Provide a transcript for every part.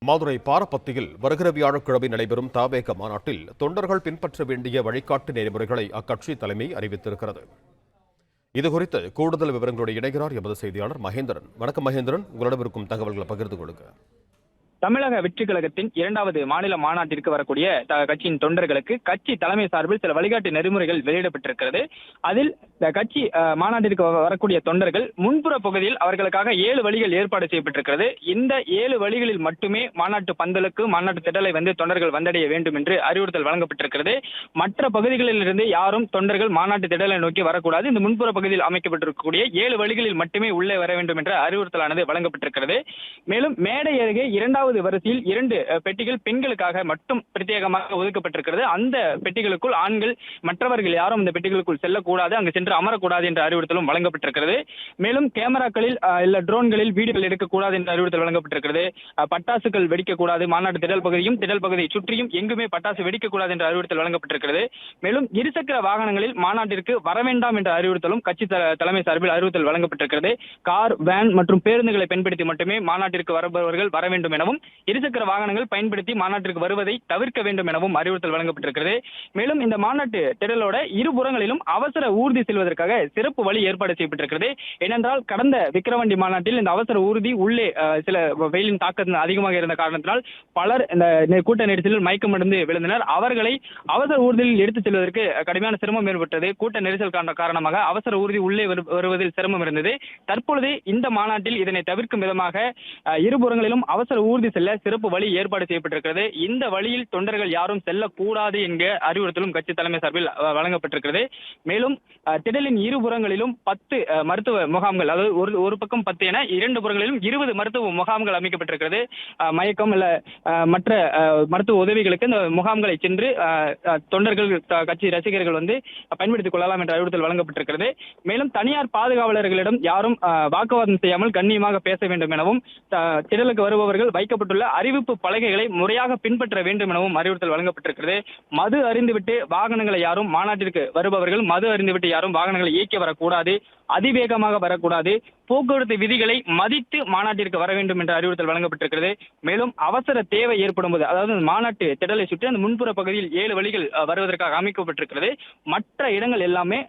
மதுரை பாரப்பத்தியில் வருகிற வியாழக்கிழமை நடைபெறும் தவேக மாநாட்டில் தொண்டர்கள் பின்பற்ற வேண்டிய வழிகாட்டு நெறிமுறைகளை அக்கட்சி தலைமை அறிவித்திருக்கிறது. இதுகுறித்து கூடுதல் விவரங்களோடு இணைகிறார் எமது செய்தியாளர் மகேந்திரன். வணக்கம் மகேந்திரன், உங்களிடம் இருக்கும் தகவல்களை பகிர்ந்து கொடுங்க. தமிழக வெற்றி கழகத்தின் 2வது மாநில மாநாட்டிற்கு வரக்கூடிய கட்சியின் தொண்டர்களுக்கு கட்சி தலைமை சார்பில் சில வழிகாட்டு நெறிமுறைகள் வெளியிடப்பட்டிருக்கிறது. அதில் கட்சி மாநாட்டிற்கு வரக்கூடிய தொண்டர்கள் முன்புற பகுதியில் அவர்களுக்காக 7 வழிகள் ஏற்பாடு செய்யப்பட்டிருக்கிறது. இந்த 7 வழிகளில் மட்டுமே மாநாட்டு பந்தலுக்கு மாநாட்டு திடலை தொண்டர்கள் வந்தடைய வேண்டும் என்று அறிவுறுத்தல் வழங்கப்பட்டிருக்கிறது. மற்ற பகுதிகளில் இருந்து யாரும் தொண்டர்கள் மாநாட்டு திடலை நோக்கி வரக்கூடாது. இந்த முன்புற பகுதியில் அமைக்கப்பட்டிருக்கக்கூடிய 7 வழிகளில் மட்டுமே உள்ளே வர வேண்டும் என்ற அறிவுறுத்தலானது வழங்கப்பட்டிருக்கிறது. மேலும் மேடை அருகே 2வது வரிசையில் 2 பெட்டிகள் பெண்களுக்காக மட்டும் பிரத்யேகமாக ஒதுக்கப்பட்டிருக்கிறது. அந்த பெட்டிகளுக்குள் ஆண்கள் மற்றவர்கள் யாரும் இந்த பெட்டிகளுக்குள் செல்லக்கூடாது, அங்கு சென்று அமரக்கூடாது என்ற அறிவுறுத்தலும் வழங்கப்பட்டிருக்கிறது. மேலும் கேமராக்களில் இல்ல ட்ரோன்களில் வீடியோக்கள் எடுக்கக்கூடாது என்ற அறிவுறுத்தல் வழங்கப்பட்டிருக்கிறது. பட்டாசுகள் வெடிக்கக்கூடாது, மாநாட்டு திடல் பகுதியும் திடல் பகுதியை சுற்றியும் எங்குமே பட்டாசு வெடிக்கக்கூடாது என்ற அறிவுறுத்தல் வழங்கப்பட்டிருக்கிறது. மேலும் இருசக்கர வாகனங்களில் மாநாட்டிற்கு வர வேண்டாம் என்ற அறிவுறுத்தலும் கட்சி தலைமை சார்பில் அறிவுறுத்தல் வழங்கப்பட்டிருக்கிறது. கார், வேன் மற்றும் பேருந்துகளை பயன்படுத்தி மட்டுமே மாநாட்டிற்கு வருபவர்கள் வர வேண்டும் எனவும், இருசக்கர வாகனங்கள் பயன்படுத்தி மாநாட்டிற்கு வருவதை தவிர்க்க வேண்டும் எனவும் அறிவுறுத்தல் வழங்கப்பட்டிருக்கிறது. மேலும் இந்த மாநாட்டு திடலோட இருபுறங்களிலும் அவசர ஊர்தி செல்வதற்காக சிறப்பு வழி ஏற்பாடு செய்யப்பட்டிருக்கிறது. ஏனென்றால் கடந்த விக்கிரவாண்டி மாநாட்டில் இந்த அவசர ஊர்தி உள்ளே சில வெயிலின் தாக்கம் அதிகமாக இருந்த காரணத்தினால் பலர் இந்த கூட்ட நெரிசலில் மயக்கமடைந்து விழுந்தனர். அவர்களை அவசர ஊர்தியில் எடுத்துச் செல்வதற்கு கடுமையான சிரமம் ஏற்பட்டது. கூட்ட நெரிசல் காரணமாக அவசர ஊர்தி உள்ளே வருவதில் சிரமம் இருந்தது. தற்பொழுது இந்த மாநாட்டில் இதனை தவிர்க்கும் விதமாக இருபுறங்களிலும் அவசர ஊர்தி செல்ல சிறப்பு வழி ஏற்பாடு செய்யப்பட்டிருக்கிறது. இந்த வழியில் தொண்டர்கள் யாரும் செல்லக்கூடாது என்கிற அறிவுறுத்தலும் கட்சி தலைமை சார்பில் வழங்கப்பட்டிருக்கிறது. மேலும் திடலின் இருபுறங்களிலும் 10 மருத்துவ முகாம்கள், அதாவது ஒரு பக்கம் 10 என 2 புறங்களிலும் 20 மருத்துவ முகாம்கள் அமைக்கப்பட்டிருக்கிறது. மயக்கம் இல்ல மற்ற மருத்துவ உதவிகளுக்கு இந்த முகாம்களை சென்று தொண்டர்கள் கட்சி ரசிகர்கள் பயன்படுத்திக் கொள்ளலாம் என்ற அறிவுறுத்தல் வழங்கப்பட்டிருக்கிறது. மேலும் தனியார் பாதுகாவலர்களிடம் யாரும் வாக்குவாதம் செய்யாமல் கண்ணியமாக பேச வேண்டும் எனவும், திடலுக்கு வருபவர்கள் வைக்கப்பட்டுள்ள அறிவிப்பு பலகைகளை முறையாக பின்பற்ற வேண்டும் எனவும் அறிவுறுத்தல் வழங்கப்பட்டிருக்கிறது. மது அறிந்துவிட்டு வாகனங்களை யாரும் மாநாட்டிற்கு வருபவர்கள் மது அறிந்துவிட்டு யாரும் வாகனங்களை இயக்கி வரக்கூடாது, அதிவேகமாக வரக்கூடாது, போக்குவரத்து விதிகளை மதித்து மாநாட்டிற்கு வர வேண்டும் என்ற அறிவுறுத்தல் வழங்கப்பட்டிருக்கிறது. மேலும் அவசர தேவை ஏற்படும் போது, அதாவது மாநாட்டு திடலை சுற்றி அந்த முன்புற பகுதியில் 7 வழிகள் வருவதற்காக அமைக்கப்பட்டிருக்கிறது. மற்ற இடங்கள் எல்லாமே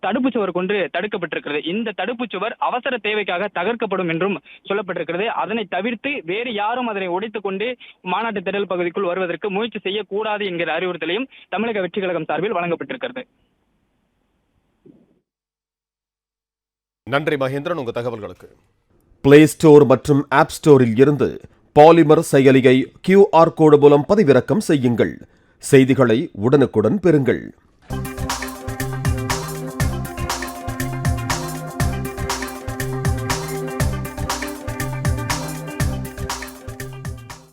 தடுப்பு சுவர் கொண்டு தடுக்கப்பட்டிருக்கிறது. இந்த தடுப்பு சுவர் அவசர தேவைக்காக தகர்க்கப்படும் என்றும் சொல்லப்பட்டிருக்கிறது. அதனை தவிர்த்து வேறு யாரும் அதனை உடைத்துக் கொண்டு மாநாட்டு திடல் பகுதிக்குள் வருவதற்கு முயற்சி செய்யக்கூடாது என்கிற அறிவுறுத்தலையும் தமிழக வெற்றி கழகம் சார்பில் வழங்கப்பட்டிருக்கிறது. நன்றி மகேந்திரன், உங்க தகவல்களுக்கு. பிளே ஸ்டோர் மற்றும் ஆப் ஸ்டோரில் இருந்து பாலிமர் செயலியை QR கோடு மூலம் பதிவிறக்கம் செய்யுங்கள். செய்திகளை உடனுக்குடன் பெறுங்கள்.